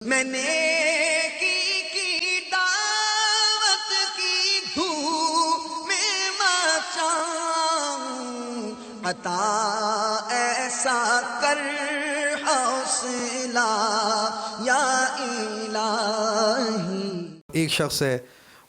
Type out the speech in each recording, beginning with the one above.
میں نے کی دعوت کی دھوم میں مچاؤں، عطا ایسا کر حوصلہ یا الہی۔ ایک شخص ہے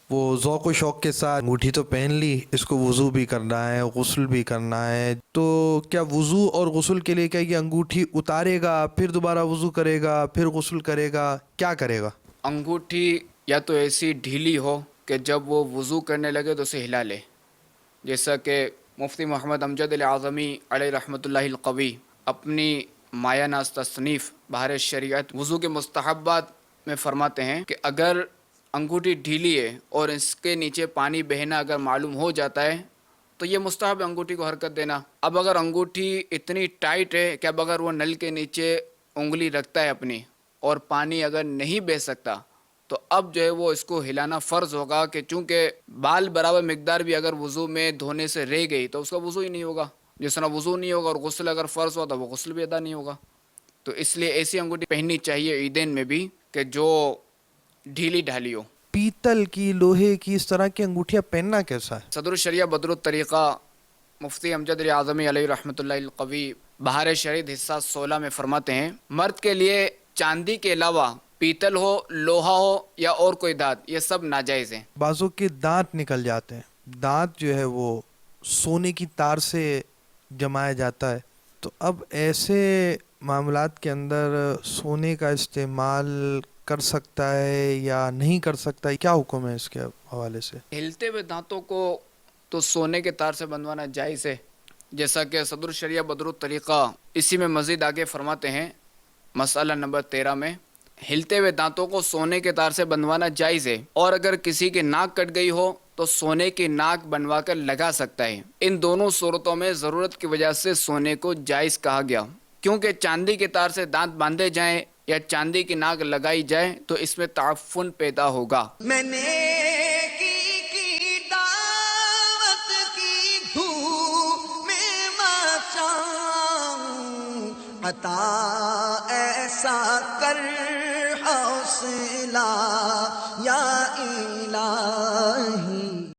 وہ ذوق و شوق کے ساتھ انگوٹھی تو پہن لی، اس کو وضو بھی کرنا ہے، غسل بھی کرنا ہے، تو کیا وضو اور غسل کے لیے کیا یہ انگوٹھی اتارے گا پھر دوبارہ وضو کرے گا پھر غسل کرے گا، کیا کرے گا؟ انگوٹھی یا تو ایسی ڈھیلی ہو کہ جب وہ وضو کرنے لگے تو اسے ہلا لے، جیسا کہ مفتی محمد امجد العظمی علیہ رحمۃ اللہ القوی اپنی مایہ ناز تصنیف بحر شریعت وضو کے مستحبات میں فرماتے ہیں کہ اگر انگوٹھی ڈھیلی ہے اور اس کے نیچے پانی بہنا اگر معلوم ہو جاتا ہے تو یہ مستحب انگوٹھی کو حرکت دینا۔ اب اگر انگوٹھی اتنی ٹائٹ ہے کہ اب اگر وہ نل کے نیچے انگلی رکھتا ہے اپنی اور پانی اگر نہیں بہہ سکتا تو اب جو ہے وہ اس کو ہلانا فرض ہوگا، کہ چونکہ بال برابر مقدار بھی اگر وضو میں دھونے سے رہ گئی تو اس کا وضو ہی نہیں ہوگا، جس طرح وضو نہیں ہوگا اور غسل اگر فرض ہوا تو وہ غسل بھی ادا نہیں ہوگا۔ تو اس لیے ایسی انگوٹھی پہننی چاہیے عیدین میں بھی کہ جو ڈھیلی ڈھالی ہو۔ پیتل کی، لوہے کی، اس طرح کی انگوٹھیاں پہننا کیسا ہے؟ صدر الشریعہ بدر الطریقہ مفتی امجد اعظمی علیہ رحمۃ اللہ القوی بہار شریعت حصہ 16 میں فرماتے ہیں مرد کے لیے چاندی کے علاوہ پیتل ہو، لوہا ہو یا اور کوئی دھات، یہ سب ناجائز ہیں۔ بعضوں کے دانت نکل جاتے ہیں، دانت جو ہے وہ سونے کی تار سے جمایا جاتا ہے، تو اب ایسے معاملات کے اندر سونے کا استعمال کر سکتا ہے یا نہیں کر سکتا، کیا حکم ہے اس کے حوالے سے؟ ہلتے ہوئے دانتوں کو تو سونے کے تار سے بندھوانا جائز ہے، جیسا کہ صدر الشریعہ بدر الطریقہ اسی میں مزید آگے فرماتے ہیں مسئلہ نمبر 13 میں، ہلتے ہوئے دانتوں کو سونے کے تار سے بندھوانا جائز ہے، اور اگر کسی کی ناک کٹ گئی ہو تو سونے کی ناک بنوا کر لگا سکتا ہے۔ ان دونوں صورتوں میں ضرورت کی وجہ سے سونے کو جائز کہا گیا، کیونکہ چاندی کے تار سے دانت باندھے جائیں یا چاندی کی ناک لگائی جائے تو اس میں تعفن پیدا ہوگا۔ میں نے کی دعوت کی دھوم میں مچاؤں، عطا ایسا کر حوصلہ یا الہی۔